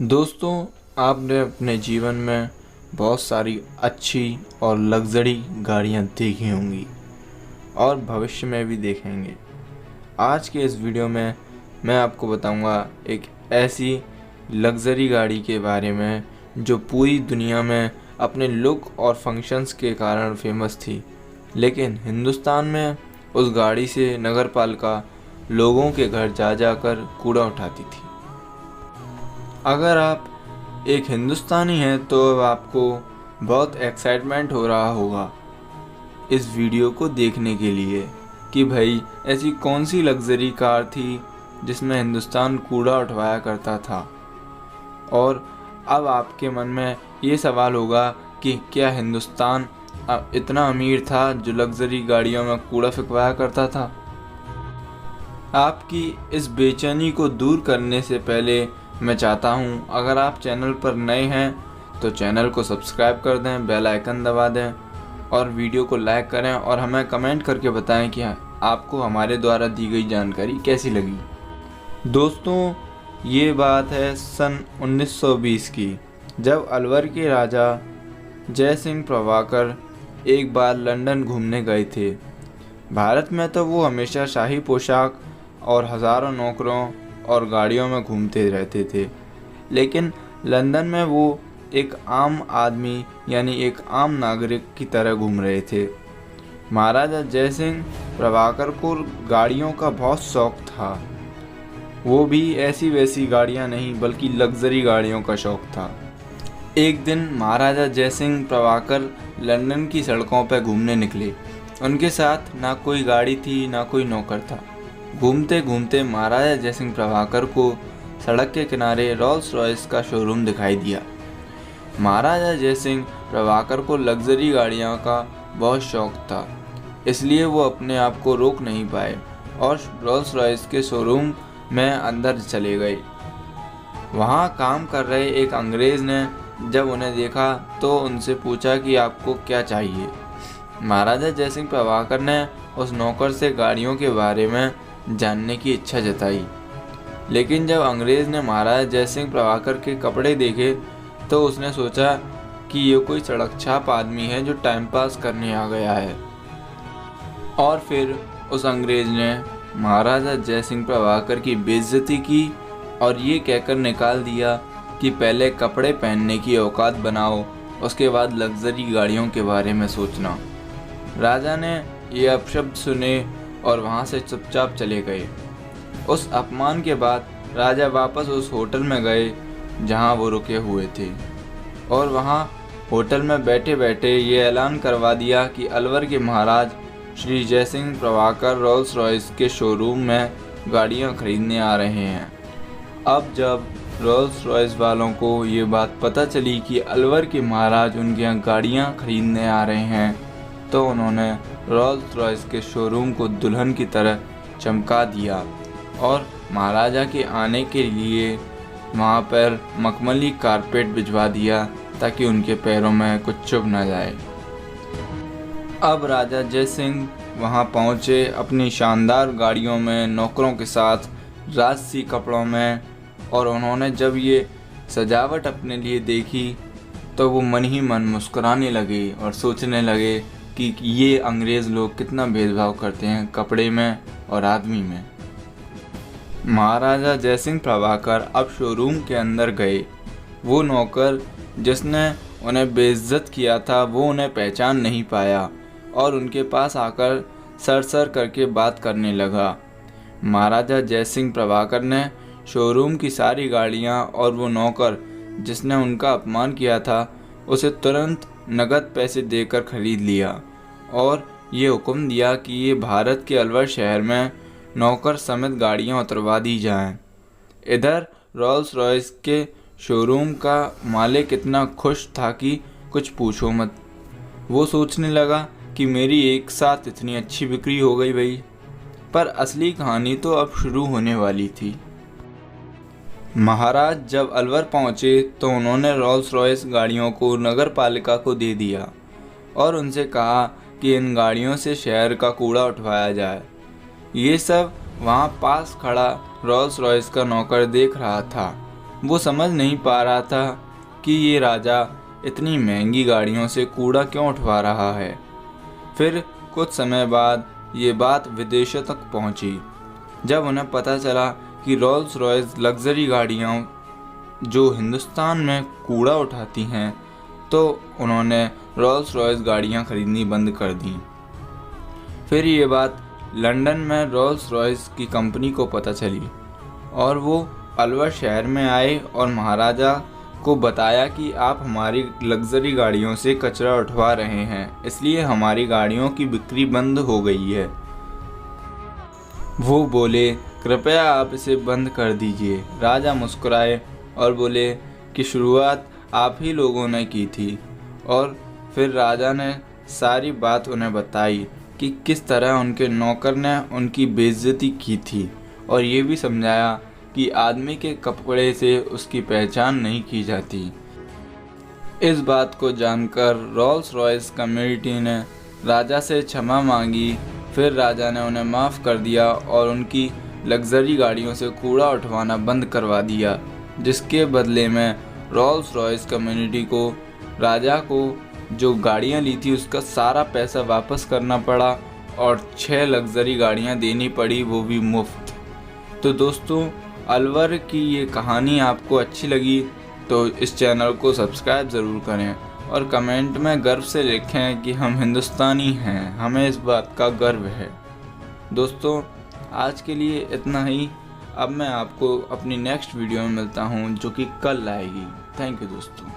दोस्तों, आपने अपने जीवन में बहुत सारी अच्छी और लग्ज़री गाड़ियाँ देखी होंगी और भविष्य में भी देखेंगे। आज के इस वीडियो में मैं आपको बताऊंगा एक ऐसी लग्ज़री गाड़ी के बारे में जो पूरी दुनिया में अपने लुक और फंक्शंस के कारण फेमस थी, लेकिन हिंदुस्तान में उस गाड़ी से नगरपालिका लोगों के घर जा जाकर कूड़ा उठाती थी। अगर आप एक हिंदुस्तानी हैं तो अब आपको बहुत एक्साइटमेंट हो रहा होगा इस वीडियो को देखने के लिए कि भाई ऐसी कौन सी लग्ज़री कार थी जिसमें हिंदुस्तान कूड़ा उठवाया करता था। और अब आपके मन में ये सवाल होगा कि क्या हिंदुस्तान अब इतना अमीर था जो लग्ज़री गाड़ियों में कूड़ा फेंकवाया करता था। आपकी इस बेचैनी को दूर करने से पहले मैं चाहता हूं, अगर आप चैनल पर नए हैं तो चैनल को सब्सक्राइब कर दें, बेल आइकन दबा दें और वीडियो को लाइक करें और हमें कमेंट करके बताएं कि आपको हमारे द्वारा दी गई जानकारी कैसी लगी। दोस्तों, ये बात है सन 1920 की, जब अलवर के राजा जय सिंह प्रभाकर एक बार लंदन घूमने गए थे। भारत में तो वो हमेशा शाही पोशाक और हज़ारों नौकरों और गाड़ियों में घूमते रहते थे, लेकिन लंदन में वो एक आम आदमी यानी एक आम नागरिक की तरह घूम रहे थे। महाराजा जय सिंह प्रभाकर को गाड़ियों का बहुत शौक था। वो भी ऐसी वैसी गाड़ियां नहीं बल्कि लग्जरी गाड़ियों का शौक था। एक दिन महाराजा जय सिंह प्रभाकर लंदन की सड़कों पर घूमने निकले। उनके साथ ना कोई गाड़ी थी ना कोई नौकर था। घूमते घूमते महाराजा जय सिंह प्रभाकर को सड़क के किनारे रोल्स रॉयस का शोरूम दिखाई दिया। महाराजा जय सिंह प्रभाकर को लग्जरी गाड़ियों का बहुत शौक था, इसलिए वो अपने आप को रोक नहीं पाए और रोल्स रॉयस के शोरूम में अंदर चले गए। वहाँ काम कर रहे एक अंग्रेज़ ने जब उन्हें देखा तो उनसे पूछा कि आपको क्या चाहिए। महाराजा जय सिंह प्रभाकर ने उस नौकर से गाड़ियों के बारे में जानने की इच्छा जताई, लेकिन जब अंग्रेज़ ने महाराजा जय सिंह प्रभाकर के कपड़े देखे तो उसने सोचा कि ये कोई सड़क छाप आदमी है जो टाइम पास करने आ गया है। और फिर उस अंग्रेज़ ने महाराजा जय सिंह प्रभाकर की बेइज्जती की और ये कहकर निकाल दिया कि पहले कपड़े पहनने की औकात बनाओ, उसके बाद लग्जरी गाड़ियों के बारे में सोचना। राजा ने ये अपशब्द सुने और वहाँ से चुपचाप चले गए। उस अपमान के बाद राजा वापस उस होटल में गए जहाँ वो रुके हुए थे और वहाँ होटल में बैठे बैठे ये ऐलान करवा दिया कि अलवर के महाराज श्री जय सिंह प्रभाकर रोल्स रॉयस के शोरूम में गाड़ियाँ खरीदने आ रहे हैं। अब जब रोल्स रॉयस वालों को ये बात पता चली कि अलवर के महाराज उनके यहाँ गाड़ियाँ खरीदने आ रहे हैं तो उन्होंने रोल्स रॉयस के शोरूम को दुल्हन की तरह चमका दिया और महाराजा के आने के लिए वहाँ पर मखमली कारपेट बिछवा दिया ताकि उनके पैरों में कुछ चुभ न जाए। अब राजा जय सिंह वहाँ पहुँचे अपनी शानदार गाड़ियों में, नौकरों के साथ, राजसी कपड़ों में, और उन्होंने जब ये सजावट अपने लिए देखी तो वो मन ही मन मुस्कुराने लगे और सोचने लगे कि ये अंग्रेज़ लोग कितना भेदभाव करते हैं कपड़े में और आदमी में। महाराजा जय सिंह प्रभाकर अब शोरूम के अंदर गए। वो नौकर जिसने उन्हें बेइज्जत किया था वो उन्हें पहचान नहीं पाया और उनके पास आकर सर करके बात करने लगा। महाराजा जय सिंह प्रभाकर ने शोरूम की सारी गाड़ियां और वो नौकर जिसने उनका अपमान किया था उसे तुरंत नगद पैसे देकर खरीद लिया और ये हुक्म दिया कि ये भारत के अलवर शहर में नौकर समेत गाड़ियां उतरवा दी जाएं। इधर रोल्स रॉयस के शोरूम का मालिक इतना खुश था कि कुछ पूछो मत। वो सोचने लगा कि मेरी एक साथ इतनी अच्छी बिक्री हो गई भाई। पर असली कहानी तो अब शुरू होने वाली थी। महाराज जब अलवर पहुंचे तो उन्होंने रोल्स रॉयस गाड़ियों को नगर पालिका को दे दिया और उनसे कहा कि इन गाड़ियों से शहर का कूड़ा उठवाया जाए। ये सब वहाँ पास खड़ा रोल्स रॉयस का नौकर देख रहा था। वो समझ नहीं पा रहा था कि ये राजा इतनी महंगी गाड़ियों से कूड़ा क्यों उठवा रहा है। फिर कुछ समय बाद ये बात विदेशों तक पहुंची। जब उन्हें पता चला कि रोल्स रॉयस लग्जरी गाड़ियाँ जो हिंदुस्तान में कूड़ा उठाती हैं, तो उन्होंने रोल्स रॉयस गाड़ियाँ खरीदनी बंद कर दी। फिर ये बात लंदन में रोल्स रॉयस की कंपनी को पता चली और वो अलवर शहर में आए और महाराजा को बताया कि आप हमारी लग्जरी गाड़ियों से कचरा उठवा रहे हैं, इसलिए हमारी गाड़ियों की बिक्री बंद हो गई है। वो बोले, कृपया आप इसे बंद कर दीजिए। राजा मुस्कुराए और बोले कि शुरुआत आप ही लोगों ने की थी। और फिर राजा ने सारी बात उन्हें बताई कि किस तरह उनके नौकर ने उनकी बेइज्जती की थी और ये भी समझाया कि आदमी के कपड़े से उसकी पहचान नहीं की जाती। इस बात को जानकर रोल्स रॉयस कम्युनिटी ने राजा से क्षमा मांगी। फिर राजा ने उन्हें माफ़ कर दिया और उनकी लग्जरी गाड़ियों से कूड़ा उठवाना बंद करवा दिया, जिसके बदले में रोल्स रॉयस कम्युनिटी को राजा को जो गाड़ियाँ ली थी उसका सारा पैसा वापस करना पड़ा और 6 लग्जरी गाड़ियाँ देनी पड़ी, वो भी मुफ्त। तो दोस्तों, अलवर की ये कहानी आपको अच्छी लगी तो इस चैनल को सब्सक्राइब ज़रूर करें और कमेंट में गर्व से लिखें कि हम हिंदुस्तानी हैं, हमें इस बात का गर्व है। दोस्तों, आज के लिए इतना ही। अब मैं आपको अपनी नेक्स्ट वीडियो में मिलता हूँ जो कि कल आएगी। थैंक यू दोस्तों।